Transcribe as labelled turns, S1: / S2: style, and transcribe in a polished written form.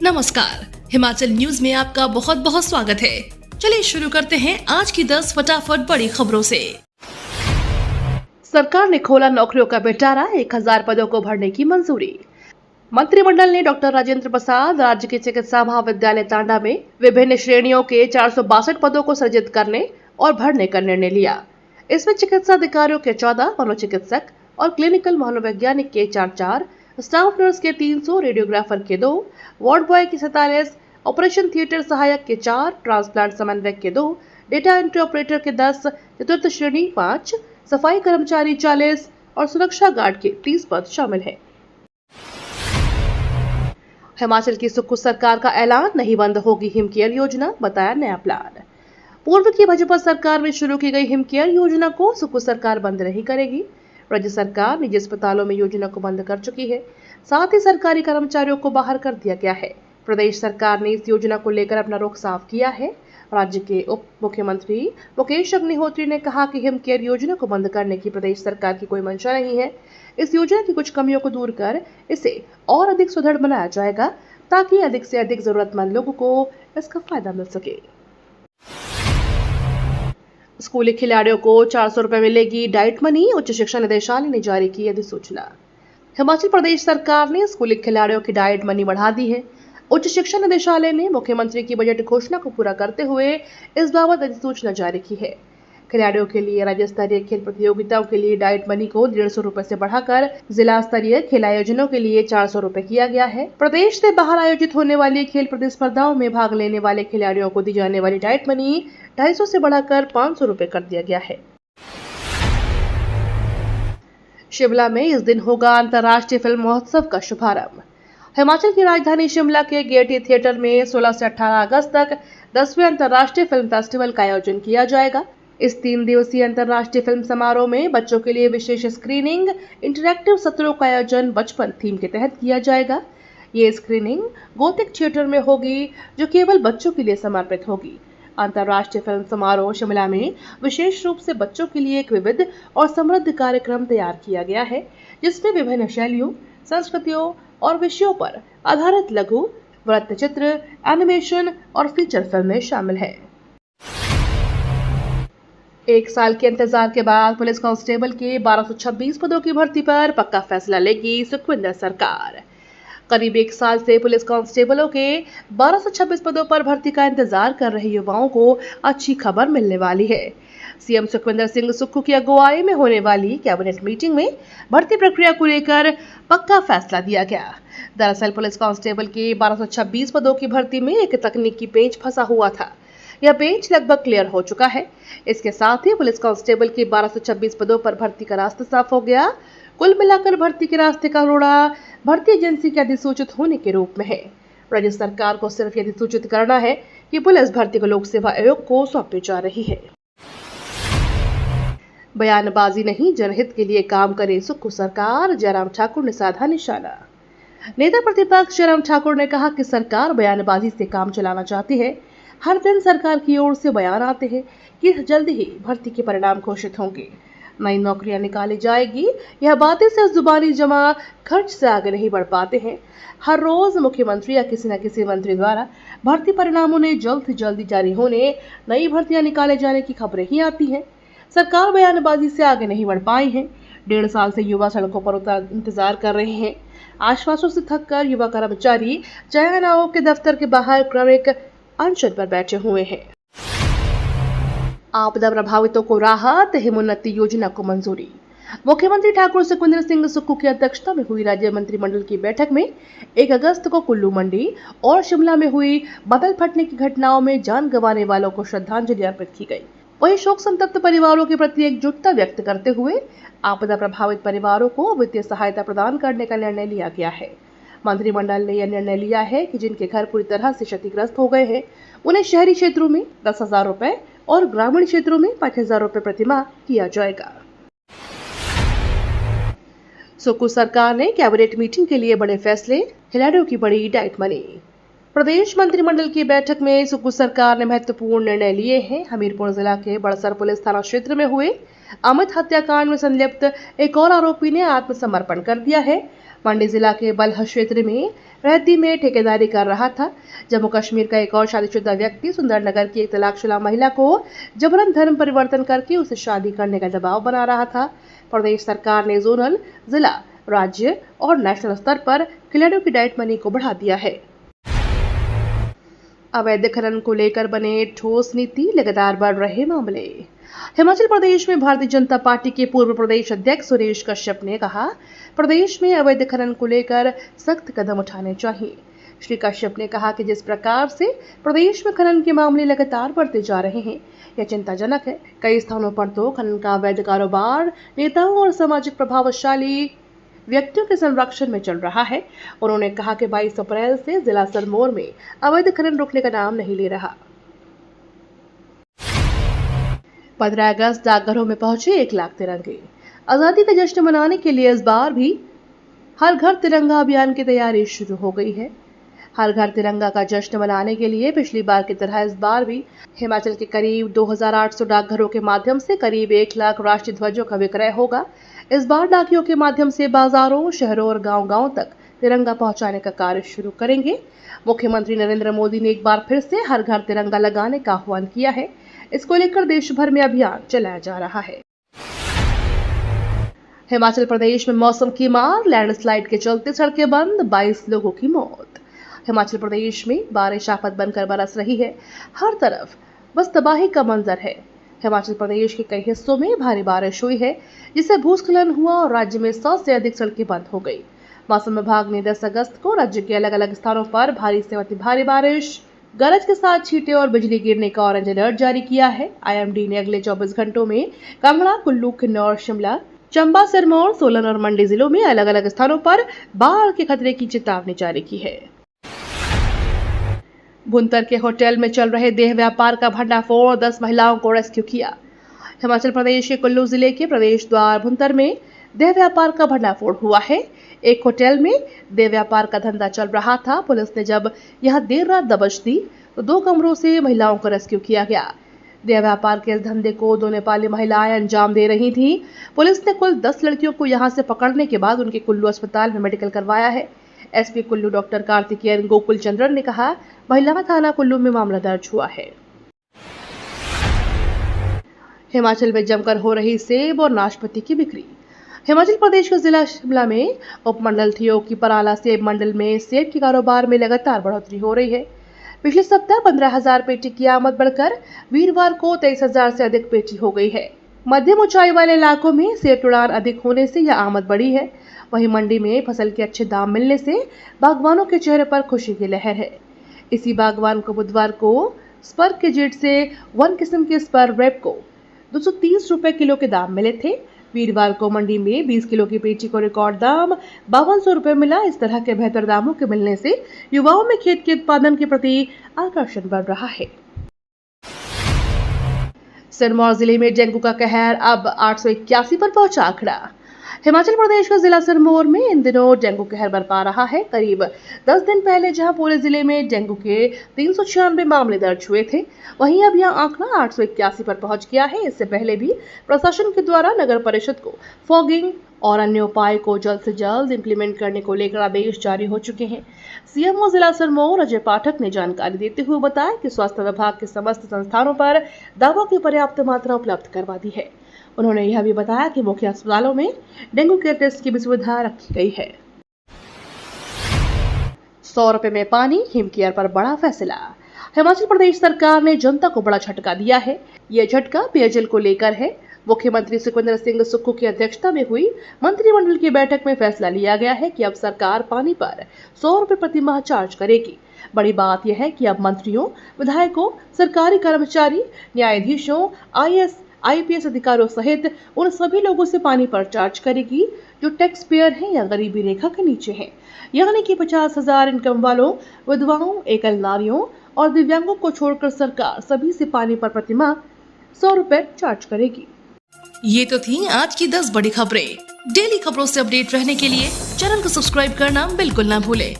S1: नमस्कार, हिमाचल न्यूज में आपका बहुत बहुत स्वागत है। चलिए शुरू करते हैं आज की 10 फटाफट बड़ी खबरों से। सरकार ने खोला नौकरियों का पिटारा, 1000 पदों को भरने की मंजूरी। मंत्रिमंडल ने डॉक्टर राजेंद्र प्रसाद राज्य के चिकित्सा महाविद्यालय टांडा में विभिन्न श्रेणियों के 462 पदों को सृजित करने और भरने का निर्णय लिया। इसमें चिकित्सा अधिकारियों के 14, मनोचिकित्सक और क्लिनिकल मनोवैज्ञानिक के 4, स्टाफ नर्स के 300, रेडियोग्राफर के 2, वार्ड बॉय के 47, ऑपरेशन थिएटर सहायक के 4, ट्रांसप्लांट समन्वयक के 2, डेटा एंट्री ऑपरेटर के 10, चतुर्थ श्रेणी 5, सफाई कर्मचारी 40 और सुरक्षा गार्ड के 30 पद शामिल हैं। हिमाचल की सुक्खू सरकार का ऐलान, नहीं बंद होगी हिमकेयर योजना, बताया नया प्लान। पूर्व की भाजपा सरकार में शुरू की गई हिमकेयर योजना को सुक्खू सरकार बंद नहीं करेगी। राज्य सरकार निजी अस्पतालों में योजना को बंद कर चुकी है। साथ ही सरकारी कर्मचारियों को बाहर कर दिया गया है। प्रदेश सरकार ने इस योजना को लेकर अपना रुख साफ किया है। राज्य के उप मुख्यमंत्री मुकेश अग्निहोत्री ने कहा कि हिमकेयर योजना को बंद करने की प्रदेश सरकार की कोई मंशा नहीं है। इस योजना की कुछ कमियों को दूर कर इसे और अधिक सुदृढ़ बनाया जाएगा ताकि अधिक से अधिक जरूरतमंद लोगों को इसका फायदा मिल सके। स्कूली खिलाड़ियों को 400 रुपए मिलेगी डाइट मनी, उच्च शिक्षा निदेशालय ने जारी की अधिसूचना। हिमाचल प्रदेश सरकार ने स्कूली खिलाड़ियों की डाइट मनी बढ़ा दी है। उच्च शिक्षा निदेशालय ने मुख्यमंत्री की बजट घोषणा को पूरा करते हुए इस बाबत अधिसूचना जारी की है। खिलाड़ियों के लिए राज्य स्तरीय खेल प्रतियोगिताओं के लिए डाइट मनी को 150 रुपए से बढ़ाकर जिला स्तरीय खेल आयोजनों के लिए 400 रुपए किया गया है। प्रदेश से बाहर आयोजित होने वाली खेल प्रतिस्पर्धाओं में भाग लेने वाले खिलाड़ियों को दी जाने वाली डाइट मनी 250 से बढ़ाकर 500 रुपए कर दिया गया है। शिमला में इस दिन होगा अंतर्राष्ट्रीय फिल्म महोत्सव का शुभारंभ। हिमाचल की राजधानी शिमला के गेयटी थिएटर में 16 से 18 अगस्त तक 10वें अंतर्राष्ट्रीय फिल्म फेस्टिवल का आयोजन किया जाएगा। इस 3 दिवसीय अंतर्राष्ट्रीय फिल्म समारोह में बच्चों के लिए विशेष स्क्रीनिंग, इंटरैक्टिव सत्रों का आयोजन बचपन थीम के तहत किया जाएगा। ये स्क्रीनिंग गोथिक थिएटर में होगी जो केवल बच्चों के लिए समर्पित होगी। अंतर्राष्ट्रीय फिल्म समारोह शिमला में विशेष रूप से बच्चों के लिए एक विविध और समृद्ध कार्यक्रम तैयार किया गया है, जिसमें विभिन्न शैलियों, संस्कृतियों और विषयों पर आधारित लघु, वृत्तचित्र, एनिमेशन और फीचर फिल्में शामिल हैं। 1 साल के इंतजार के बाद पुलिस कांस्टेबल के 1226 पदों की भर्ती पर पक्का फैसला लेगी सुखविंदर सरकार। करीब 1 साल से पुलिस कांस्टेबलों के 1226 पदों पर भर्ती का इंतजार कर रहे युवाओं को अच्छी खबर मिलने वाली है। सीएम सुखविंदर सिंह सुक्खू की अगुवाई में होने वाली कैबिनेट मीटिंग में भर्ती प्रक्रिया को लेकर पक्का फैसला दिया गया। दरअसल पुलिस कांस्टेबल के 1226 पदों की भर्ती में एक तकनीकी पेंच फंसा हुआ था। यह पेंच लगभग क्लियर हो चुका है। इसके साथ ही पुलिस कांस्टेबल के 1226 पदों पर भर्ती का रास्ता साफ हो गया। कुल मिलाकर भर्ती के रास्ते का रोड़ा भर्ती एजेंसी के अधिसूचित होने के रूप में है। राज्य सरकार को सिर्फ यह अधिसूचित करना है कि पुलिस भर्ती को लोक सेवा आयोग को सौंपी जा रही है। बयानबाजी नहीं, जनहित के लिए काम करे सुक्खू सरकार, जयराम ठाकुर ने साधा निशाना। नेता प्रतिपक्ष जयराम ठाकुर ने कहा कि सरकार बयानबाजी से काम चलाना चाहती है। हर दिन सरकार की ओर से बयान आते हैं कि जल्दी ही भर्ती के परिणाम घोषित होंगे, नई नौकरियां निकाली जाएगी। यह बातें सिर्फ जुबानी जमा खर्च से आगे नहीं बढ़ पाते हैं। हर रोज मुख्यमंत्री या किसी न किसी मंत्री द्वारा भर्ती परिणामों ने जल्द से जल्दी जारी होने, नई भर्तियां निकाले जाने की खबरें ही आती हैं। सरकार बयानबाजी से आगे नहीं बढ़ पाई है। 1.5 साल से युवा सड़कों पर इंतजार कर रहे हैं। आश्वासों से थककर युवा कर्मचारी चयन आयोग के दफ्तर के बाहर क्रमिक अनशन पर बैठे हुए हैं। आपदा प्रभावितों को राहत, हिमोन्नति योजना को मंजूरी। मुख्यमंत्री ठाकुर सुखविंदर सिंह सुक्खू की अध्यक्षता में हुई राज्य मंत्रिमंडल की बैठक में 1 अगस्त को कुल्लू मंडी और शिमला में हुई बादल फटने की घटनाओं में जान गंवाने वालों को श्रद्धांजलि अर्पित की गई। वहीं शोक संतप्त परिवारों के प्रति एकजुटता व्यक्त करते हुए आपदा प्रभावित परिवारों को वित्तीय सहायता प्रदान करने का निर्णय लिया गया है। मंत्रिमंडल ने यह निर्णय लिया है कि जिनके घर पूरी तरह से क्षतिग्रस्त हो गए हैं, उन्हें शहरी क्षेत्रों में 10,000 रुपए और ग्रामीण क्षेत्रों में 5,000 रुपए प्रतिमाह किया जाएगा। सुक्खू सरकार ने कैबिनेट मीटिंग के लिए बड़े फैसले, खिलाड़ियों की बड़ी डाइट मनी। प्रदेश मंत्रिमंडल की बैठक में सुक्खू सरकार ने महत्वपूर्ण निर्णय लिए हैं। हमीरपुर जिला के बड़सर पुलिस थाना क्षेत्र में हुए अमित हत्याकांड में संलिप्त एक और आरोपी ने आत्मसमर्पण कर दिया है। मंडी जिला के बलह क्षेत्र में रहती में ठेकेदारी कर रहा था। जम्मू कश्मीर का एक और शादीशुदा व्यक्ति सुंदरनगर की एक तलाकशुदा महिला को जबरन धर्म परिवर्तन करके उसे शादी करने का दबाव बना रहा था। प्रदेश सरकार ने जोनल, जिला, राज्य और नेशनल स्तर पर खिलाड़ियों की डाइट मनी को बढ़ा दिया है। अवैध खनन को लेकर बने ठोस नीति, लगातार बढ़ रहे मामले। हिमाचल प्रदेश में भारतीय जनता पार्टी के पूर्व प्रदेश अध्यक्ष सुरेश कश्यप ने कहा, प्रदेश में अवैध खनन को लेकर सख्त कदम उठाने चाहिए। श्री कश्यप ने कहा कि जिस प्रकार से प्रदेश में खनन के मामले लगातार बढ़ते जा रहे हैं, यह चिंताजनक है। कई स्थानों पर तो खनन का अवैध कारोबार नेताओं और सामाजिक प्रभावशाली व्यक्तियों के संरक्षण में चल रहा है। उन्होंने कहा कि 22 अप्रैल से जिला सिरमौर में अवैध खनन रुकने का नाम नहीं ले रहा। 15 अगस्त डाकघरों में पहुंचे 1 लाख तिरंगे। आजादी का जश्न मनाने के लिए इस बार भी हर घर तिरंगा अभियान की तैयारी शुरू हो गई है। हर घर तिरंगा का जश्न मनाने के लिए पिछली बार की तरह इस बार भी हिमाचल के करीब 2800 डाकघरों के माध्यम से करीब 1 लाख राष्ट्रीय ध्वजों का विक्रय होगा। इस बार डाकियों के माध्यम से बाजारों, शहरों और गांव-गांव तक तिरंगा पहुंचाने का कार्य शुरू करेंगे। मुख्यमंत्री नरेंद्र मोदी ने एक बार फिर से हर घर तिरंगा लगाने का आह्वान किया है। इसको लेकर देश भर में अभियान चलाया जा रहा है। हिमाचल प्रदेश में मौसम की मार, लैंडस्लाइड के चलते सड़कें बंद, 22 लोगों की मौत। हिमाचल प्रदेश में बारिश आफत बनकर बरस रही है। हर तरफ बस तबाही का मंजर है। हिमाचल प्रदेश के कई हिस्सों में भारी बारिश हुई है, जिससे भूस्खलन हुआ और राज्य में 100 से अधिक सड़कें बंद हो गई। मौसम विभाग ने 10 अगस्त को राज्य के अलग अलग स्थानों पर भारी से अति भारी बारिश, गरज के साथ छींटे और बिजली गिरने का ऑरेंज अलर्ट जारी किया है। आईएमडी ने अगले 24 घंटों में कांगड़ा, कुल्लू, किन्नौर, शिमला, चंबा, सिरमौर, सोलन और मंडी जिलों में अलग अलग स्थानों पर बाढ़ के खतरे की चेतावनी जारी की है। भुंतर के होटल में चल रहे देह व्यापार का भंडाफोड़, 10 महिलाओं को रेस्क्यू किया। हिमाचल प्रदेश के कुल्लू जिले के प्रवेश द्वार भुंतर में देह व्यापार का भंडाफोड़ हुआ है। एक होटल में देह व्यापार का धंधा चल रहा था। पुलिस ने जब यहां देर रात दबिश दी तो 2 कमरों से महिलाओं को रेस्क्यू किया गया। देह व्यापार के इस धंधे को 2 नेपाली महिलाएं अंजाम दे रही थीं। पुलिस ने कुल 10 लड़कियों को यहां से पकड़ने के बाद उनके कुल्लू अस्पताल में मेडिकल करवाया है। एसपी कुल्लू डॉक्टर कार्तिकेयन गोकुल चंद्रन ने कहा, महिला थाना कुल्लू में मामला दर्ज हुआ है। हिमाचल में जमकर हो रही सेब और नाशपाती की बिक्री। हिमाचल प्रदेश के जिला शिमला में उपमंडल ठियोग की पराला सेब मंडल में सेब के कारोबार में लगातार बढ़ोतरी हो रही है। पिछले सप्ताह 15,000 पेटी की आमद बढ़कर वीरवार को 23,000 से अधिक पेटी हो गई है। मध्यम ऊंचाई वाले इलाकों में सेब उड़ान अधिक होने से यह आमद बढ़ी है। वहीं मंडी में फसल के अच्छे दाम मिलने से बागवानों के चेहरे पर खुशी की लहर है। इसी बागवान को बुधवार को स्पर के जेट से 1 किस्म के स्पर रेप को 230 रुपए किलो के दाम मिले थे। वीरवार को मंडी में 20 किलो की पेटी को रिकॉर्ड दाम 5200 रुपए मिला। इस तरह के बेहतर दामों के मिलने से युवाओं में खेत के उत्पादन के प्रति आकर्षण बढ़ रहा है। सिरमौर जिले में डेंगू का कहर, अब 881 पर पहुंचा आंकड़ा। हिमाचल प्रदेश के जिला सिरमौर में इन दिनों डेंगू कहर बरपा रहा है। करीब 10 दिन पहले जहां पूरे जिले में डेंगू के 396 मामले दर्ज हुए थे, वहीं अब यह आंकड़ा 881 पर पहुंच गया है। इससे पहले भी प्रशासन के द्वारा नगर परिषद को फॉगिंग और अन्य उपाय को जल्द से जल्द इंप्लीमेंट करने को लेकर आदेश जारी हो चुके हैं। सीएमओ जिला सिरमौर अजय पाठक ने जानकारी देते हुए बताया कि स्वास्थ्य विभाग के समस्त संस्थानों पर दवा की पर्याप्त मात्रा उपलब्ध करवा दी है। उन्होंने यह भी बताया कि मुख्य अस्पतालों में डेंगू के टेस्ट की भी सुविधा रखी गई है। 100 रुपए में पानी, हिमकेयर पर बड़ा फैसला। हिमाचल प्रदेश सरकार ने जनता को बड़ा झटका दिया है। यह झटका पेयजल को लेकर है। मुख्यमंत्री सुखविंदर सिंह सुक्खू की अध्यक्षता में हुई मंत्रिमंडल की बैठक में फैसला लिया गया है कि अब सरकार पानी पर 100 रुपए प्रति माह चार्ज करेगी। बड़ी बात यह है कि अब मंत्रियों, विधायकों, सरकारी कर्मचारी, न्यायाधीशों, IPS अधिकारियों सहित उन सभी लोगों से पानी पर चार्ज करेगी जो टैक्स पेयर हैं या गरीबी रेखा के नीचे हैं, यानी कि 50,000 इनकम वालों, विधवाओं, एकल नारियों और दिव्यांगों को छोड़कर सरकार सभी से पानी पर प्रतिमाह 100 रुपए चार्ज करेगी।
S2: ये तो थी आज की 10 बड़ी खबरें। डेली खबरों से अपडेट रहने के लिए चैनल को सब्सक्राइब करना बिल्कुल ना भूलें।